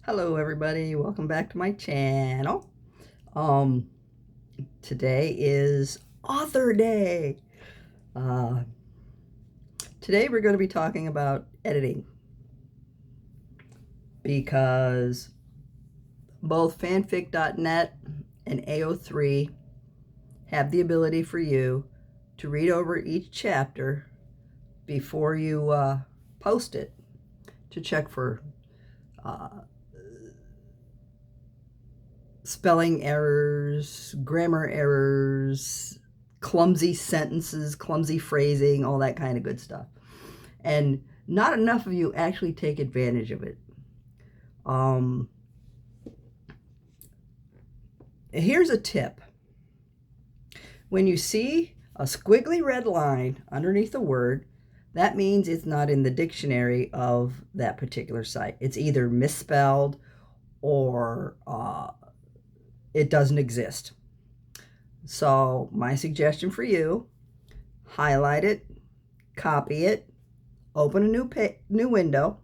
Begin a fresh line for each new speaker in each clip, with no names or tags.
Hello everybody, welcome back to my channel. Um Today is Author Day. Uh Today we're going to be talking about editing because both fanfic.net and AO3 have the ability for you to read over each chapter before you post it to check for uh, spelling errors, grammar errors, clumsy sentences, clumsy phrasing, all that kind of good stuff. And not enough of you actually take advantage of it. Here's a tip. When you see a squiggly red line underneath a word, that means it's not in the dictionary of that particular site. It's either misspelled or it doesn't exist. So my suggestion for you, highlight it, copy it, open a new window,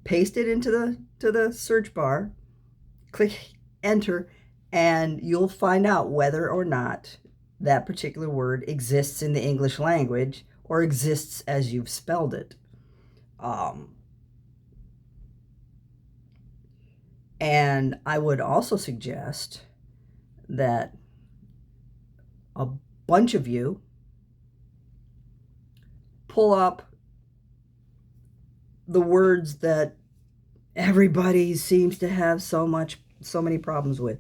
paste it into the search bar, click enter, and you'll find out whether or not that particular word exists in the English language or exists as you've spelled it. And I would also suggest that a bunch of you pull up the words that everybody seems to have so many problems with.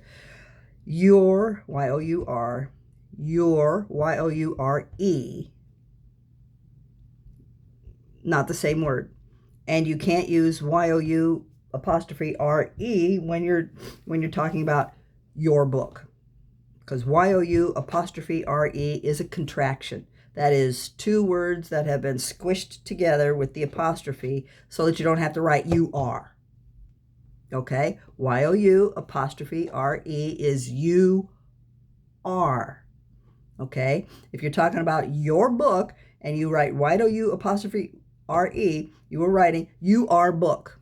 Your, Y-O-U-R, your, Y-O-U-R-E, not the same word. And you can't use Y-O-U apostrophe R-E when you're talking about your book, because Y-O-U apostrophe R-E is a contraction. That is two words that have been squished together with the apostrophe so that you don't have to write you are. Okay? Y-O-U apostrophe R-E is you are. Okay? If you're talking about your book and you write Y-O-U apostrophe R-E, you are writing you are book.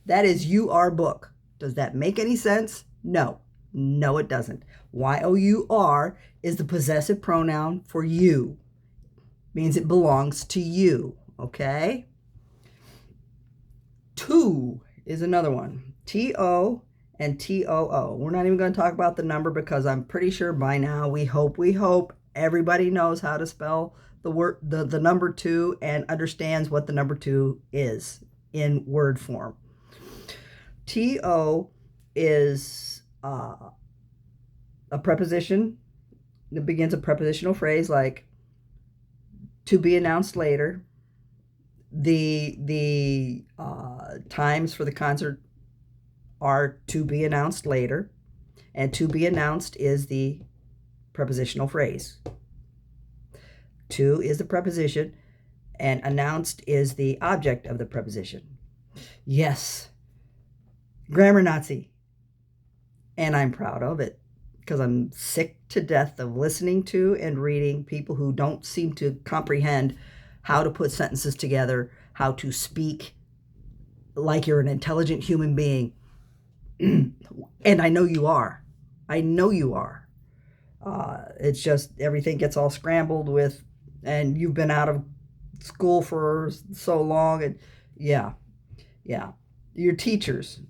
That is you are book. Does that make any sense? No. No, it doesn't. Y-O-U-R is the possessive pronoun for you. Means it belongs to you. Okay? To is another one. T-O and T-O-O. We're not even going to talk about the number because I'm pretty sure by now, we hope everybody knows how to spell the word, the number two, and understands what the number two is in word form. T-O is a preposition that begins a prepositional phrase like to be announced later. The times for the concert are to be announced later, and to be announced is the prepositional phrase. To is the preposition, and announced is the object of the preposition. Yes, grammar Nazi, and I'm proud of it because I'm sick to death of listening to and reading people who don't seem to comprehend how to put sentences together, how to speak like you're an intelligent human being. And I know you are. I know you are. It's just everything gets all scrambled with, and you've been out of school for so long, and yeah. Your teachers,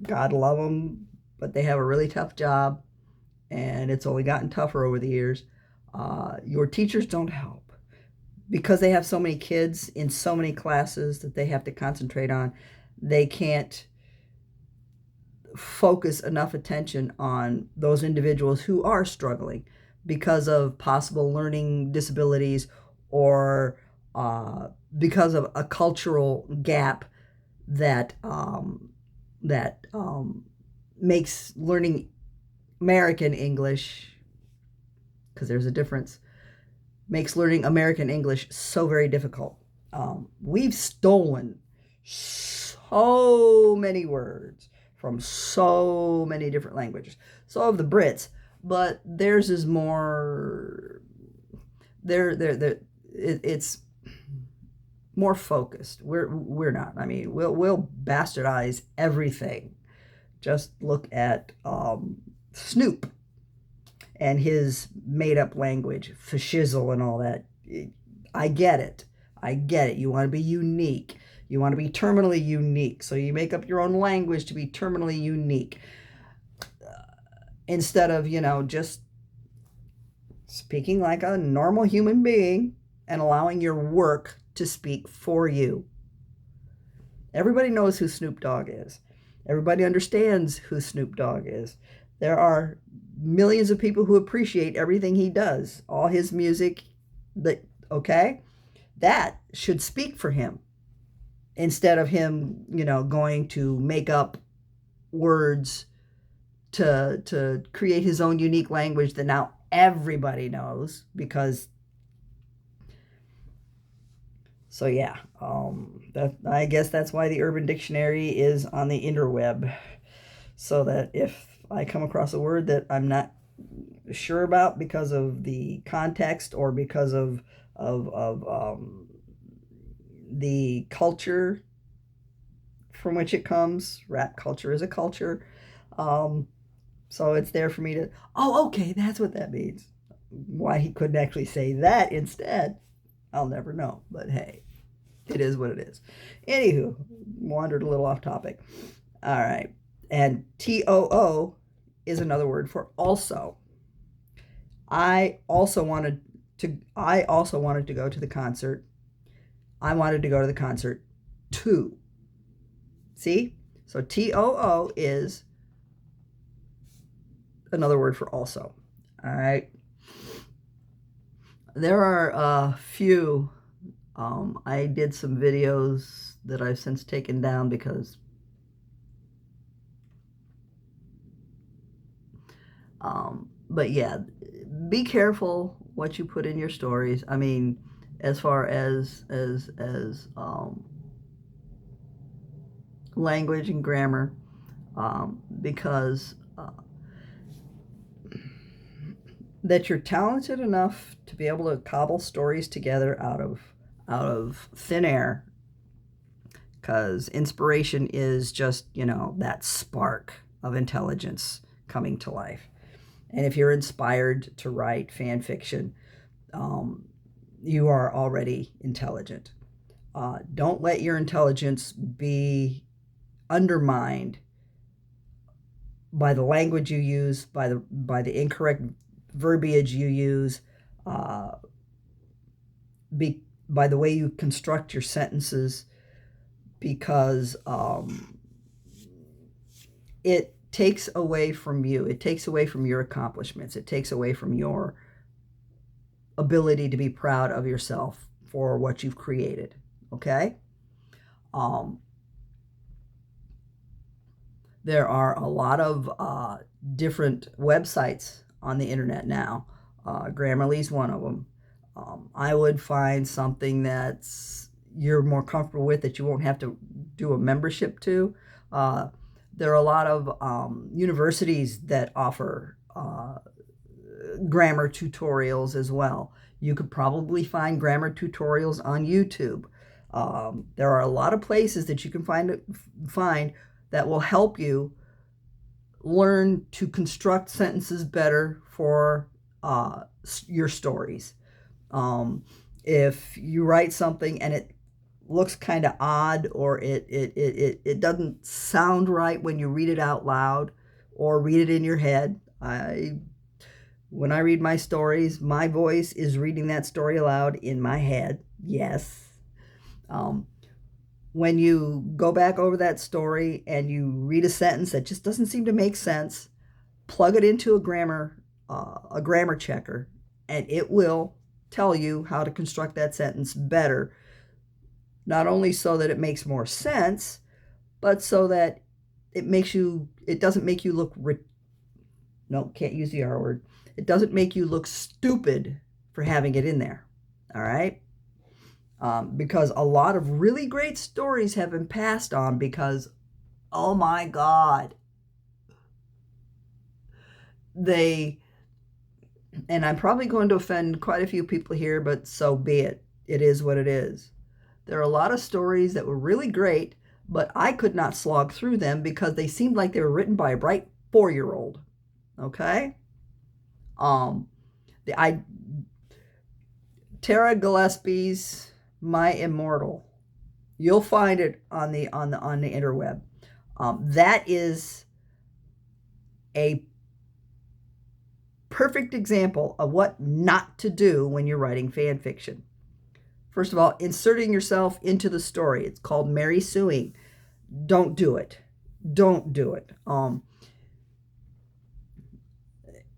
God love them, but they have a really tough job, and it's only gotten tougher over the years. Your teachers don't help because they have so many kids in so many classes that they have to concentrate on. They can't focus enough attention on those individuals who are struggling because of possible learning disabilities or because of a cultural gap that makes learning American English, because there's a difference, makes learning American English so very difficult. We've stolen so many words from so many different languages. So have the Brits, but theirs is more. It's more focused. We're not. I mean, we'll bastardize everything. Just look at Snoop and his made-up language, fashizzle and all that. I get it. I get it. You want to be unique. You want to be terminally unique. So you make up your own language to be terminally unique. Instead of, just speaking like a normal human being and allowing your work to speak for you. Everybody knows who Snoop Dogg is. Everybody understands who Snoop Dogg is. There are millions of people who appreciate everything he does, all his music. Okay? That should speak for him instead of him, going to make up words to create his own unique language that now everybody knows because. So yeah, I guess that's why the Urban Dictionary is on the interweb, so that if I come across a word that I'm not sure about because of the context or because of the culture from which it comes, rap culture is a culture, so it's there for me to, okay, that's what that means. Why he couldn't actually say that instead, I'll never know, but hey, it is what it is. Anywho, wandered a little off topic. All right. And TOO is another word for also. I also wanted to go to the concert. I wanted to go to the concert too. See? So TOO is another word for also. All right. There are a few. I did some videos that I've since taken down because but yeah, be careful what you put in your stories. I mean, as far as language and grammar, because that you're talented enough to be able to cobble stories together out of thin air, because inspiration is just, that spark of intelligence coming to life. And if you're inspired to write fan fiction, you are already intelligent. Don't let your intelligence be undermined by the language you use, by the incorrect verbiage you use, by the way you construct your sentences, because it takes away from you. It takes away from your accomplishments. It takes away from your ability to be proud of yourself for what you've created. Okay? There are a lot of different websites on the internet now. Grammarly's one of them. I would find something that's you're more comfortable with, that you won't have to do a membership to. There are a lot of universities that offer grammar tutorials as well. You could probably find grammar tutorials on YouTube. There are a lot of places that you can find that will help you learn to construct sentences better for your stories. If you write something and it looks kind of odd, or it doesn't sound right when you read it out loud or read it in your head. When I read my stories, my voice is reading that story aloud in my head. Yes. When you go back over that story and you read a sentence that just doesn't seem to make sense, plug it into a grammar checker, and it will tell you how to construct that sentence better. Not only so that it makes more sense, but so that it doesn't make you look, can't use the R word. It doesn't make you look stupid for having it in there. All right? Because a lot of really great stories have been passed on because, oh my God, and I'm probably going to offend quite a few people here, but so be it. It is what it is. There are a lot of stories that were really great, but I could not slog through them because they seemed like they were written by a bright 4-year-old. Okay? Um, I Tara Gillespie's My Immortal. You'll find it on the interweb. That is a perfect example of what not to do when you're writing fan fiction. First of all, inserting yourself into the story. It's called Mary Suing. Don't do it. Don't do it.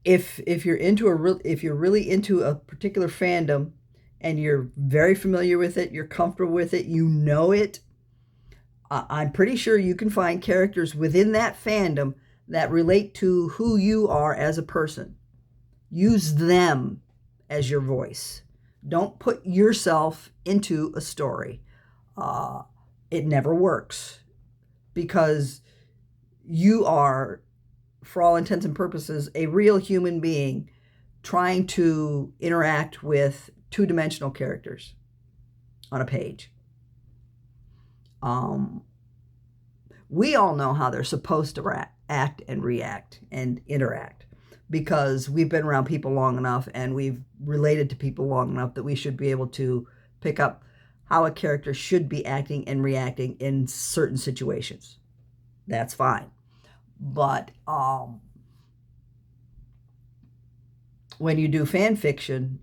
If you're really into a particular fandom and you're very familiar with it, you're comfortable with it, you know it, I'm pretty sure you can find characters within that fandom that relate to who you are as a person. Use them as your voice. Don't put yourself into a story. It never works because you are, for all intents and purposes, a real human being trying to interact with two-dimensional characters on a page. We all know how they're supposed to act and react and interact because we've been around people long enough and we've related to people long enough that we should be able to pick up how a character should be acting and reacting in certain situations. That's fine. But when you do fan fiction,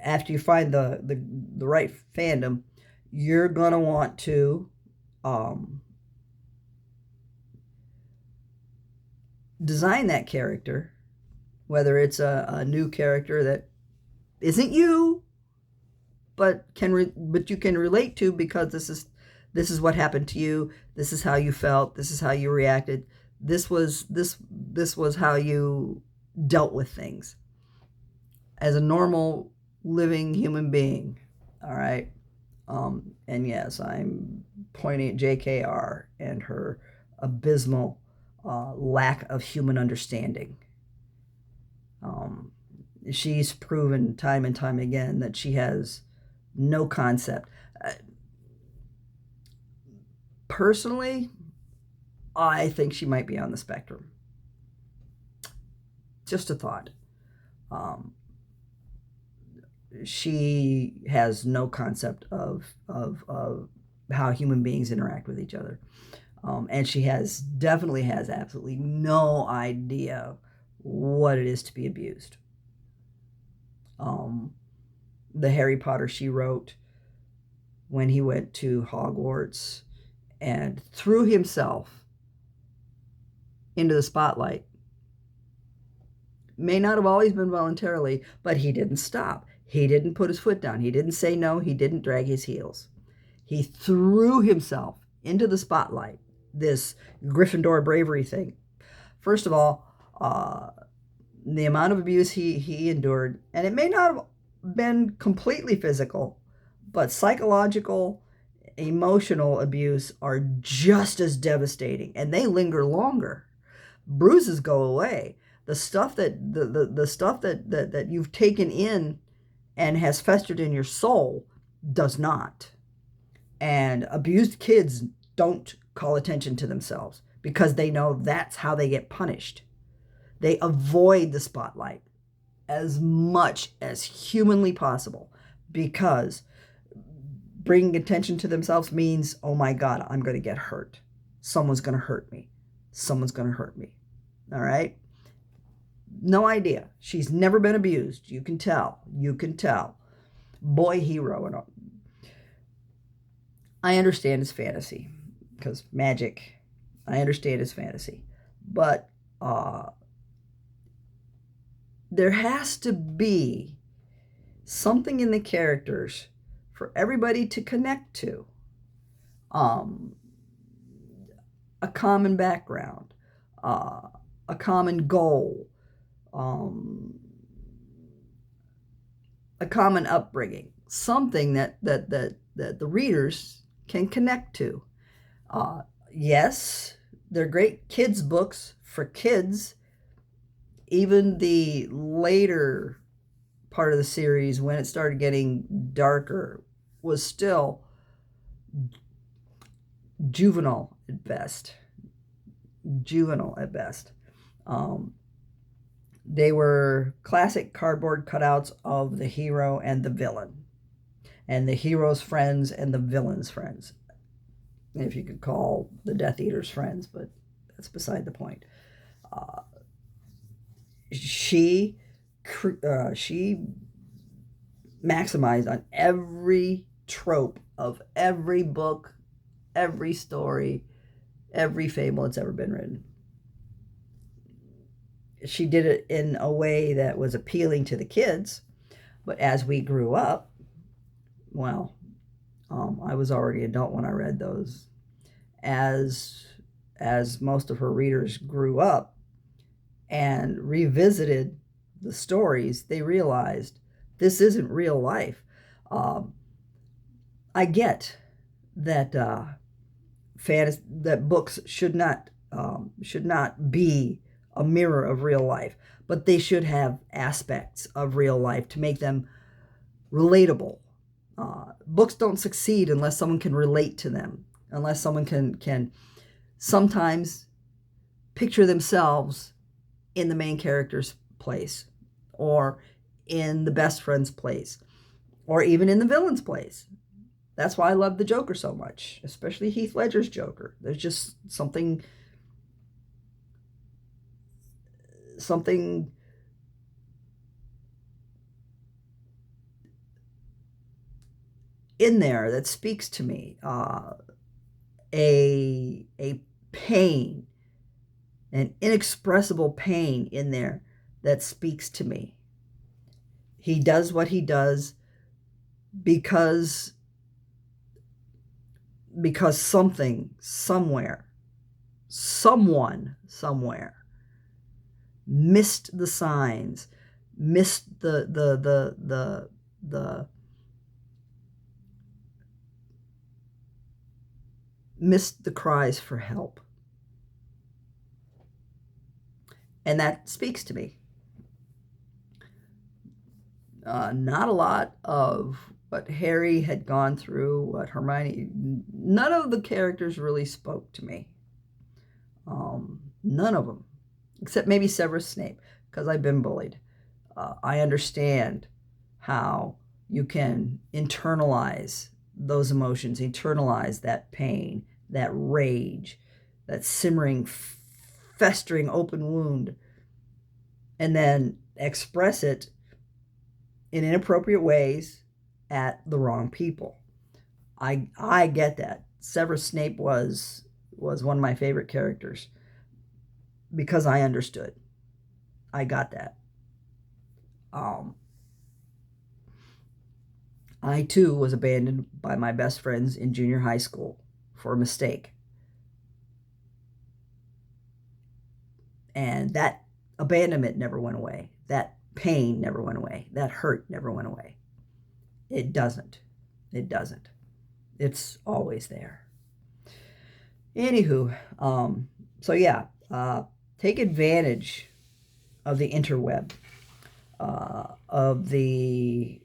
after you find the right fandom, you're gonna want to design that character, whether it's a new character that isn't you, but you can relate to because this is what happened to you. This is how you felt. This is how you reacted. This was how you dealt with things as a normal living human being. All right. And yes, I'm pointing at JKR and her abysmal lack of human understanding. She's proven time and time again that she has no concept. Personally, I think she might be on the spectrum. Just a thought. She has no concept of how human beings interact with each other. And she definitely has absolutely no idea what it is to be abused. The Harry Potter she wrote when he went to Hogwarts and threw himself into the spotlight may not have always been voluntarily, but he didn't stop. He didn't put his foot down. He didn't say no. He didn't drag his heels. He threw himself into the spotlight, this Gryffindor bravery thing. First of all, the amount of abuse he endured, and it may not have been completely physical, but psychological, emotional abuse are just as devastating, and they linger longer. Bruises go away. The stuff that the stuff that you've taken in and has festered in your soul does not. And abused kids don't call attention to themselves because they know that's how they get punished. They avoid the spotlight as much as humanly possible because bringing attention to themselves means, oh my God, I'm going to get hurt. Someone's going to hurt me. Someone's going to hurt me. All right? No idea. She's never been abused. You can tell. You can tell. Boy hero and all. I understand it's fantasy because magic. I understand it's fantasy. But there has to be something in the characters for everybody to connect to. A common background, a common goal, a common upbringing, something that the readers can connect to. Yes, they're great kids' books for kids. Even the later part of the series, when it started getting darker, was still juvenile at best. Juvenile at best. They were classic cardboard cutouts of the hero and the villain, and the hero's friends and the villain's friends, if you could call the Death Eaters friends, but that's beside the point. She maximized on every trope of every book, every story, every fable that's ever been written. She did it in a way that was appealing to the kids, but as we grew up, well, I was already an adult when I read those. As most of her readers grew up and revisited the stories, they realized this isn't real life. I get that that books should not be a mirror of real life, but they should have aspects of real life to make them relatable. Books don't succeed unless someone can relate to them, unless someone can sometimes picture themselves in the main character's place, or in the best friend's place, or even in the villain's place. That's why I love the Joker so much, especially Heath Ledger's Joker. There's just something in there that speaks to me. A pain, an inexpressible pain in there that speaks to me. He does what he does because something, somewhere, someone, somewhere missed the signs, missed the missed the cries for help. And that speaks to me. Not a lot of what Harry had gone through, what Hermione, none of the characters really spoke to me. None of them, except maybe Severus Snape, because I've been bullied. I understand how you can internalize those emotions, internalize that pain, that rage, that simmering, festering open wound, and then express it in inappropriate ways at the wrong people. I get that. Severus Snape was one of my favorite characters because I understood. I got that. I too was abandoned by my best friends in junior high school for a mistake. And that abandonment never went away. That pain never went away. That hurt never went away. It doesn't. It doesn't. It's always there. Anywho, so yeah, take advantage of the interweb, of the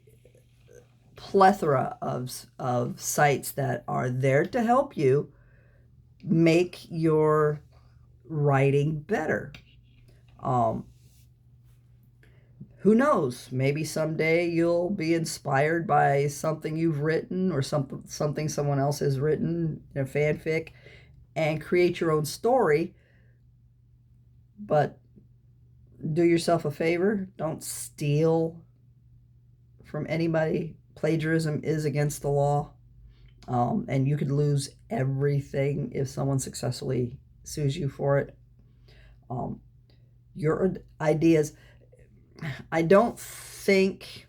plethora of sites that are there to help you make your writing better. Who knows? Maybe someday you'll be inspired by something you've written or something someone else has written in a fanfic and create your own story. But do yourself a favor. Don't steal from anybody. Plagiarism is against the law. And you could lose everything if someone successfully sues you for it. Your ideas, I don't think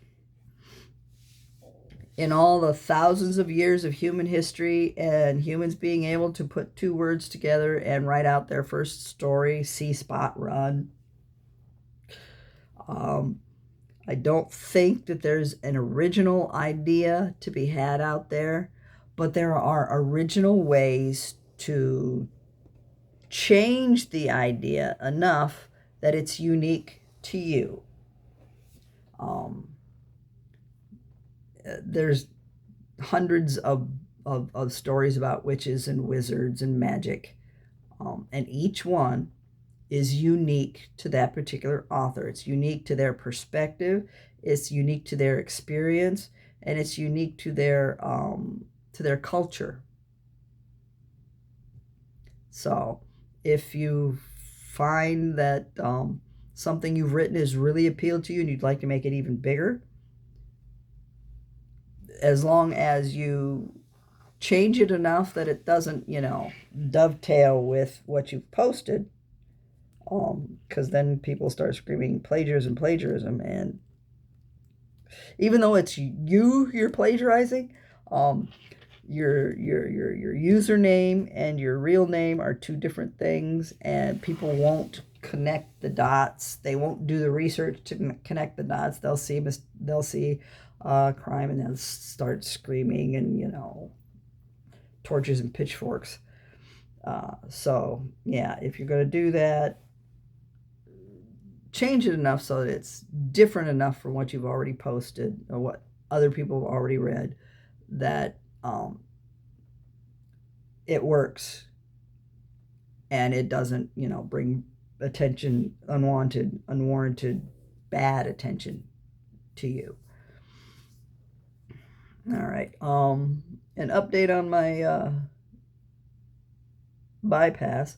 in all the thousands of years of human history and humans being able to put two words together and write out their first story, see Spot run, I don't think that there's an original idea to be had out there, but there are original ways to change the idea enough that it's unique to you. there's hundreds of stories about witches and wizards and magic, and each one is unique to that particular author. It's unique to their perspective, it's unique to their experience, and it's unique to their culture. So if you find that something you've written has really appealed to you and you'd like to make it even bigger, as long as you change it enough that it doesn't, dovetail with what you've posted, because then people start screaming plagiarism, and even though it's you're plagiarizing, your username and your real name are two different things, and people won't connect the dots. They won't do the research to connect the dots. They'll see crime, and they'll start screaming, and torches and pitchforks. So yeah, if you're going to do that, change it enough so that it's different enough from what you've already posted or what other people have already read, that it works and it doesn't, bring attention, unwarranted bad attention to you. All right. An update on my bypass.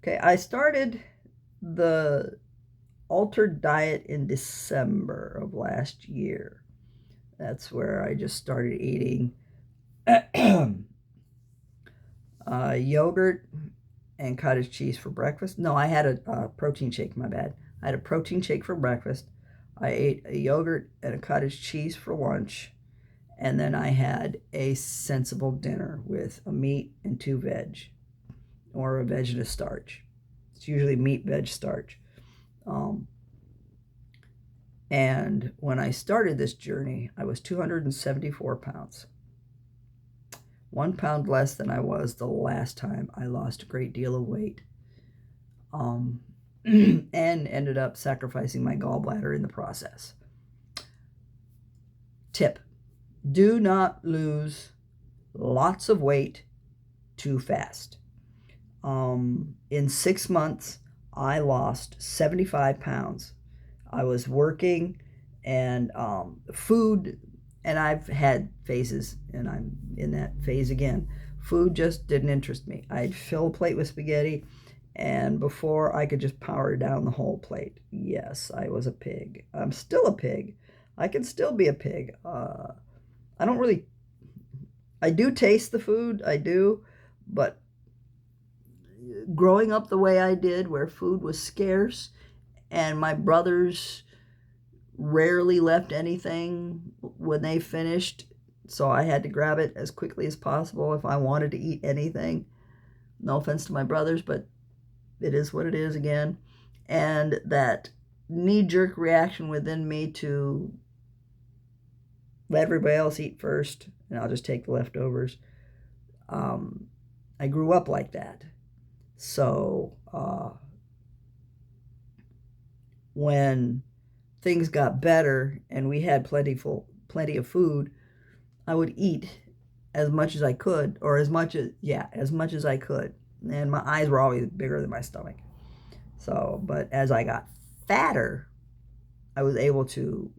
Okay, I started the altered diet in December of last year. That's where I just started eating yogurt and cottage cheese for breakfast. No, I had a protein shake, my bad. I had a protein shake for breakfast. I ate a yogurt and a cottage cheese for lunch. And then I had a sensible dinner with a meat and 2 veg, or a veg and a starch. It's usually meat, veg, starch. And when I started this journey, I was 274 pounds. 1 pound less than I was the last time I lost a great deal of weight. And ended up sacrificing my gallbladder in the process. Tip: do not lose lots of weight too fast. In 6 months, I lost 75 pounds. I was working, and food, and I've had phases, and I'm in that phase again. Food just didn't interest me. I'd fill a plate with spaghetti, and before I could just power down the whole plate. Yes, I was a pig. I'm still a pig. I can still be a pig. I do taste the food, I do, but growing up the way I did, where food was scarce, and my brothers rarely left anything when they finished, so I had to grab it as quickly as possible if I wanted to eat anything. No offense to my brothers, but it is what it is again. And that knee-jerk reaction within me to let everybody else eat first, and I'll just take the leftovers. I grew up like that. So when things got better and we had plenty of food, I would eat as much as I could, or as much as I could. And my eyes were always bigger than my stomach. So, but as I got fatter, I was able to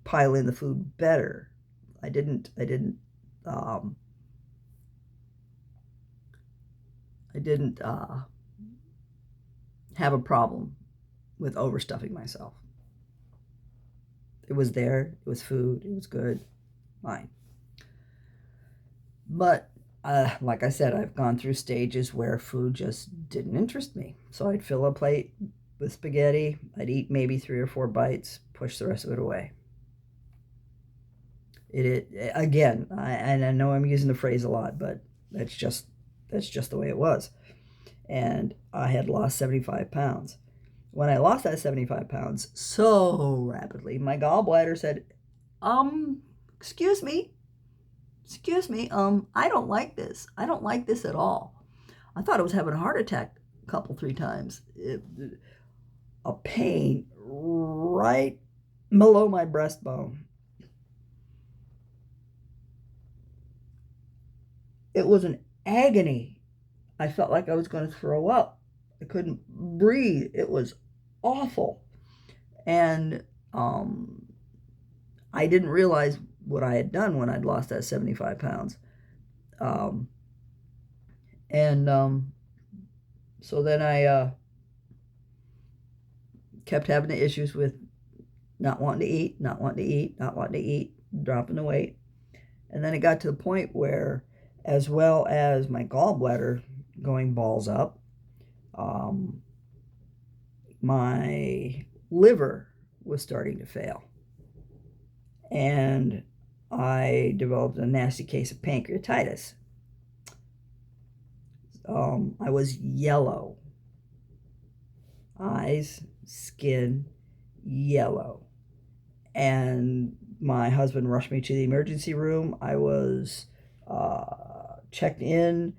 pile in the food better. I didn't have a problem with overstuffing myself. It was there, it was food, it was good, fine. But like I said, I've gone through stages where food just didn't interest me. So I'd fill a plate with spaghetti, I'd eat maybe 3 or 4 bites, push the rest of it away. Again, and I know I'm using the phrase a lot, but that's just the way it was. And I had lost 75 pounds. When I lost that 75 pounds so rapidly, my gallbladder said, excuse me, I don't like this. I don't like this at all. I thought I was having a heart attack a couple, 3 times. A pain right below my breastbone. It was an agony. I felt like I was going to throw up. I couldn't breathe. It was awful. And I didn't realize what I had done when I'd lost that 75 pounds. Um, and so then I kept having the issues with not wanting to eat, not wanting to eat, not wanting to eat, dropping the weight. And then it got to the point where, as well as my gallbladder going balls up, my liver was starting to fail. And I developed a nasty case of pancreatitis. I was yellow. Eyes, skin, yellow. And my husband rushed me to the emergency room. I was checked in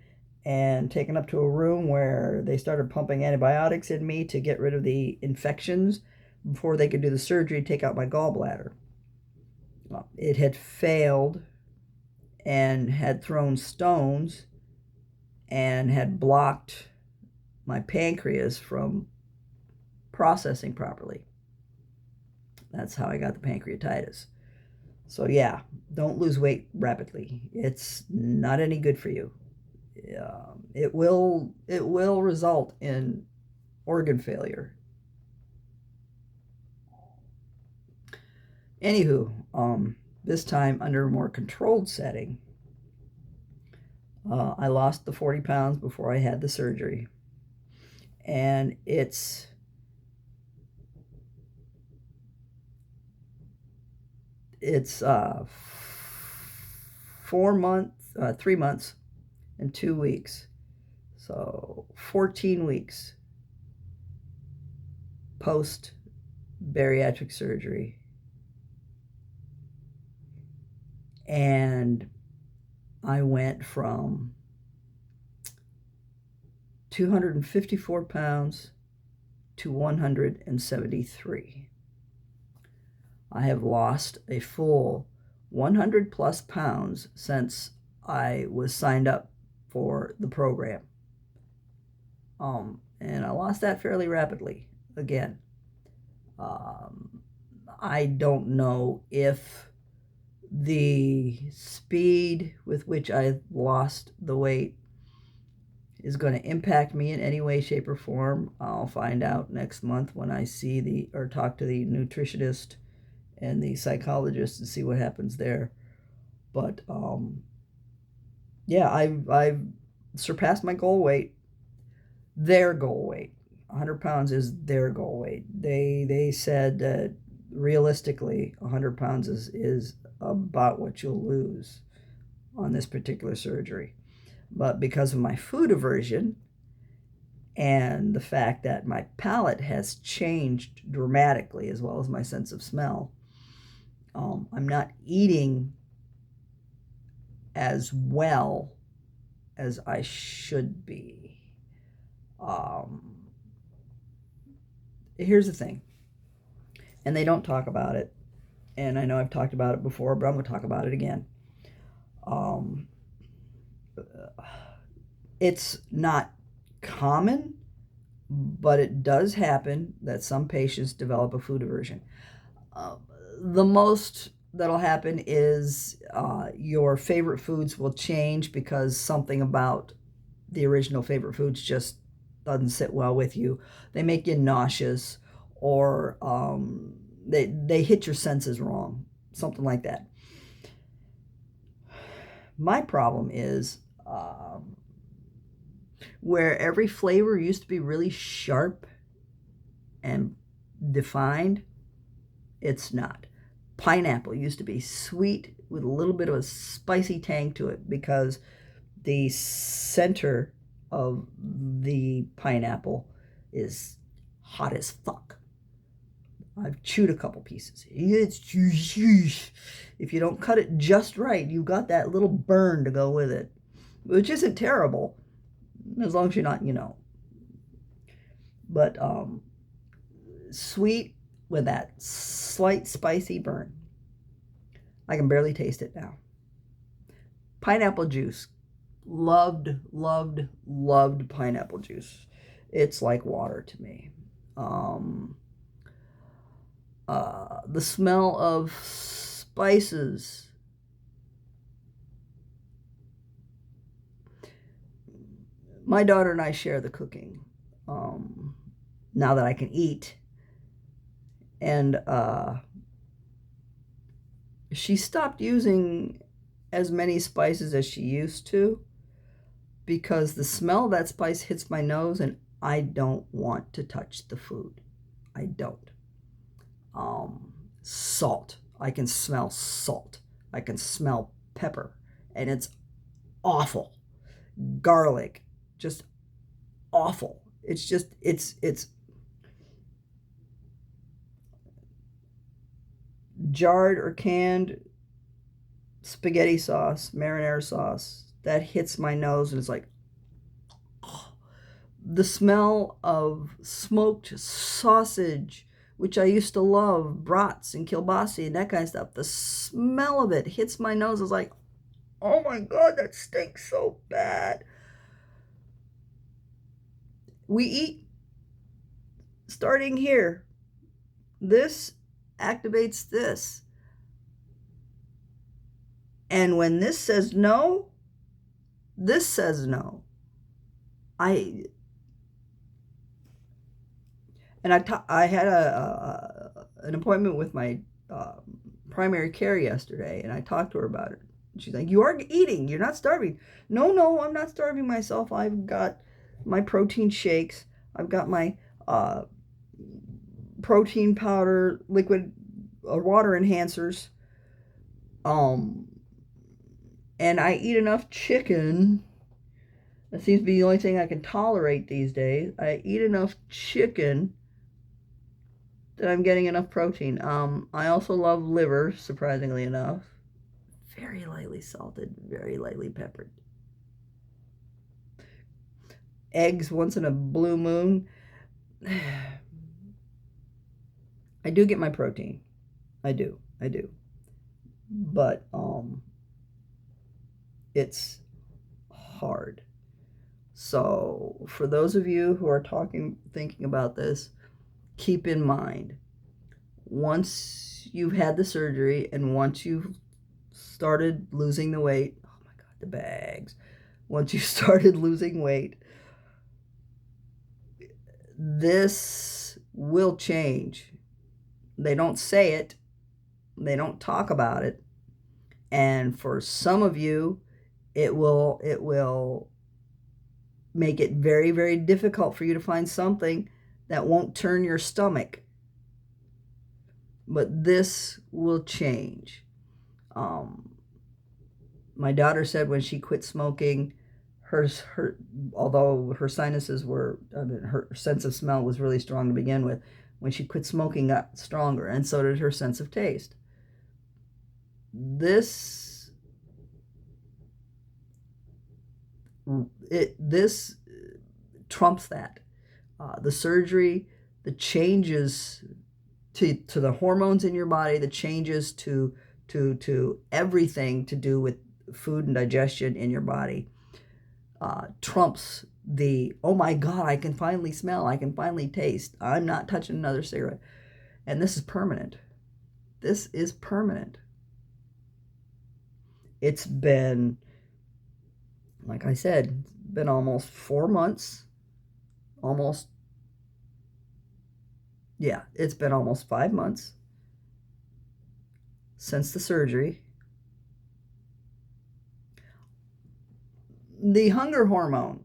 and taken up to a room where they started pumping antibiotics in me to get rid of the infections before they could do the surgery to take out my gallbladder. It had failed and had thrown stones and had blocked my pancreas from processing properly. That's how I got the pancreatitis. So yeah, don't lose weight rapidly. It's not any good for you. It will result in organ failure. Anywho, this time under a more controlled setting. I lost the 40 pounds before I had the surgery. And it's 3 months and 2 weeks. So 14 weeks post bariatric surgery. And I went from 254 pounds to 173. I have lost a full 100 plus pounds since I was signed up for the program. And I lost that fairly rapidly again. I don't know if the speed with which I lost the weight is going to impact me in any way, shape, or form. I'll find out next month when I see or talk to the nutritionist and the psychologist and see what happens there. But yeah, I've surpassed my goal weight. Their goal weight, 100 pounds is their goal weight. They said that realistically 100 pounds is about what you'll lose on this particular surgery. But because of my food aversion and the fact that my palate has changed dramatically, as well as my sense of smell, I'm not eating as well as I should be. Here's the thing, and they don't talk about it, and I know I've talked about it before, but I'm going to talk about it again. It's not common, but it does happen that some patients develop a food aversion. The most that'll happen is your favorite foods will change because something about the original favorite foods just doesn't sit well with you. They make you nauseous, or they hit your senses wrong, something like that. My problem is where every flavor used to be really sharp and defined, it's not. Pineapple used to be sweet with a little bit of a spicy tang to it because the center of the pineapple is hot as fuck. I've chewed a couple pieces. If you don't cut it just right, you got that little burn to go with it, which isn't terrible, as long as you're not, But sweet with that slight spicy burn. I can barely taste it now. Pineapple juice, Loved, loved, loved pineapple juice. It's like water to me. Um, the smell of spices. My daughter and I share the cooking. Now that I can eat, and she stopped using as many spices as she used to because the smell of that spice hits my nose and I don't want to touch the food. I don't. Salt. I can smell salt. I can smell pepper, and it's awful. Garlic, just awful. It's jarred or canned spaghetti sauce, marinara sauce, that hits my nose and it's like, oh. The smell of smoked sausage, which I used to love, brats and kielbasa and that kind of stuff. The smell of it hits my nose. It's like, oh my God, that stinks so bad. We eat starting here. This activates this. And when this says no, this says no. I had an appointment with my primary care yesterday, and I talked to her about it. She's like, "You are eating. You're not starving." No, I'm not starving myself. I've got my protein shakes. I've got my protein powder, liquid water enhancers. And I eat enough chicken. That seems to be the only thing I can tolerate these days. I eat enough chicken that I'm getting enough protein. I also love liver, surprisingly enough. Very lightly salted, very lightly peppered. Eggs once in a blue moon. I do get my protein. I do. But it's hard. So for those of you who are thinking about this, keep in mind, once you've had the surgery and once you've started losing the weight, oh my God, the bags. Once you started losing weight, this will change. They don't say it. They don't talk about it. And for some of you, it will make it very, very difficult for you to find something that won't turn your stomach. But this will change. My daughter said when she quit smoking, her although her sinuses were, her sense of smell was really strong to begin with, when she quit smoking got stronger, and so did her sense of taste. This trumps that. The surgery, the changes to the hormones in your body, the changes to everything to do with food and digestion in your body, trumps the, oh my God, I can finally smell, I can finally taste, I'm not touching another cigarette. And this is permanent. This is permanent. It's been, like I said, been almost 4 months. It's been almost 5 months since the surgery. The hunger hormone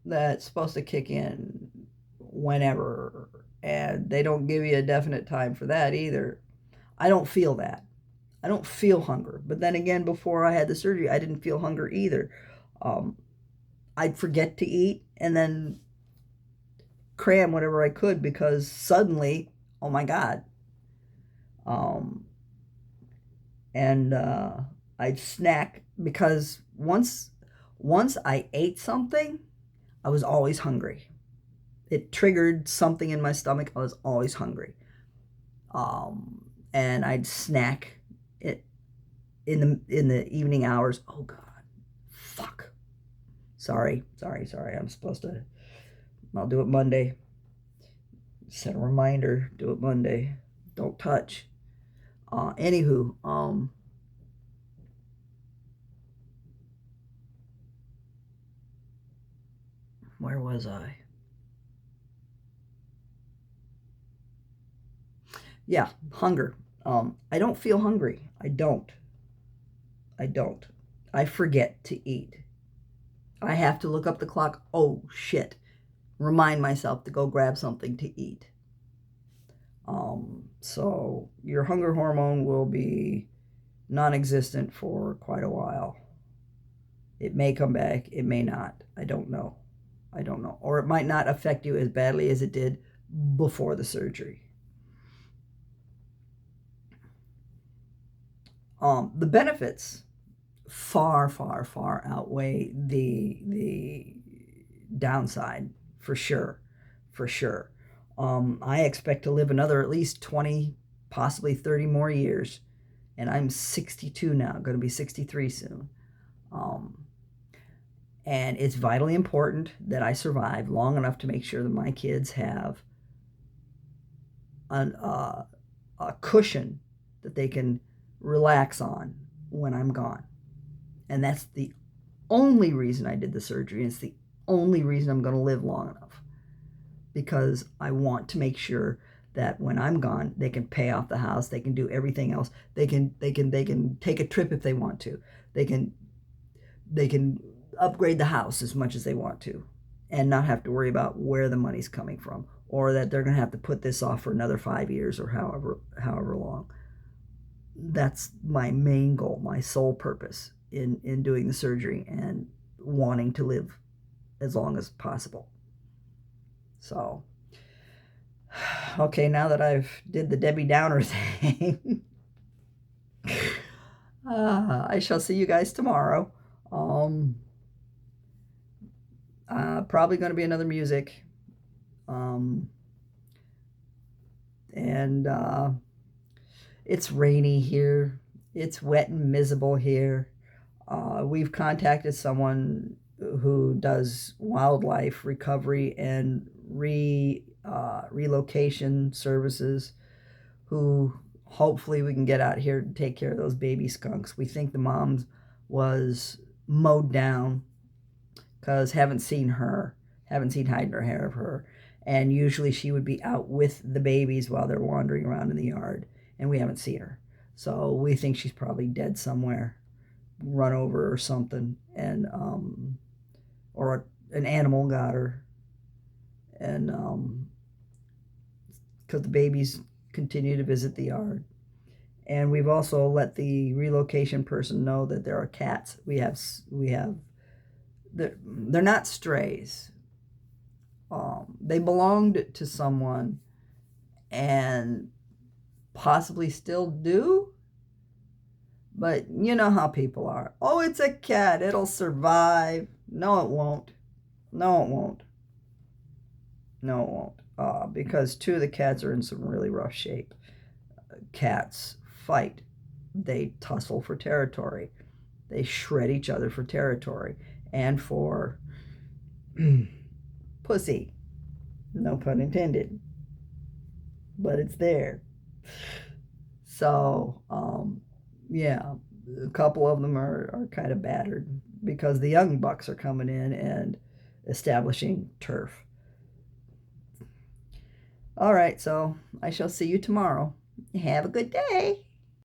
that's supposed to kick in whenever, and they don't give you a definite time for that either. I don't feel that. I don't feel hunger. But then again, before I had the surgery, I didn't feel hunger either. I'd forget to eat and then cram whatever I could because suddenly, oh my God. And I'd snack because once I ate something, I was always hungry. It triggered something in my stomach. I was always hungry. And I'd snack it in the evening hours. Oh God, fuck. Sorry. I'll do it Monday. Set a reminder. Do it Monday. Don't touch. Anywho, where was I? Yeah, hunger. I don't feel hungry. I don't. I forget to eat. I have to look up the clock. Oh, shit. Remind myself to go grab something to eat. So your hunger hormone will be non-existent for quite a while. It may come back. It may not. I don't know. Or it might not affect you as badly as it did before the surgery. The benefits far outweigh the downside, for sure. I expect to live another at least 20, possibly 30 more years, and I'm 62 now, going to be 63 soon. And it's vitally important that I survive long enough to make sure that my kids have a cushion that they can relax on when I'm gone. And that's the only reason I did the surgery. It's the only reason I'm going to live long enough, because I want to make sure that when I'm gone, they can pay off the house. They can do everything else. They can take a trip if they want to. They can upgrade the house as much as they want to, and not have to worry about where the money's coming from, or that they're going to have to put this off for another 5 years or however long. That's my main goal, my sole purpose in doing the surgery and wanting to live as long as possible. So, okay, now that I've did the Debbie Downer thing, I shall see you guys tomorrow. Probably going to be another music. And it's rainy here. It's wet and miserable here. We've contacted someone who does wildlife recovery and relocation services, who hopefully we can get out here to take care of those baby skunks. We think the mom was mowed down, because haven't seen hide nor hair of her. And usually she would be out with the babies while they're wandering around in the yard, and we haven't seen her. So we think she's probably dead somewhere, run over or something, and or an animal got her. And because the babies continue to visit the yard. And we've also let the relocation person know that there are cats. They're not strays. They belonged to someone and possibly still do. But you know how people are. Oh, it's a cat. It'll survive. No, it won't. Because two of the cats are in some really rough shape. Cats fight. They tussle for territory. They shred each other for territory and for pussy. No pun intended. But it's there. So, yeah, a couple of them are kind of battered because the young bucks are coming in and establishing turf. All right, so I shall see you tomorrow. Have a good day.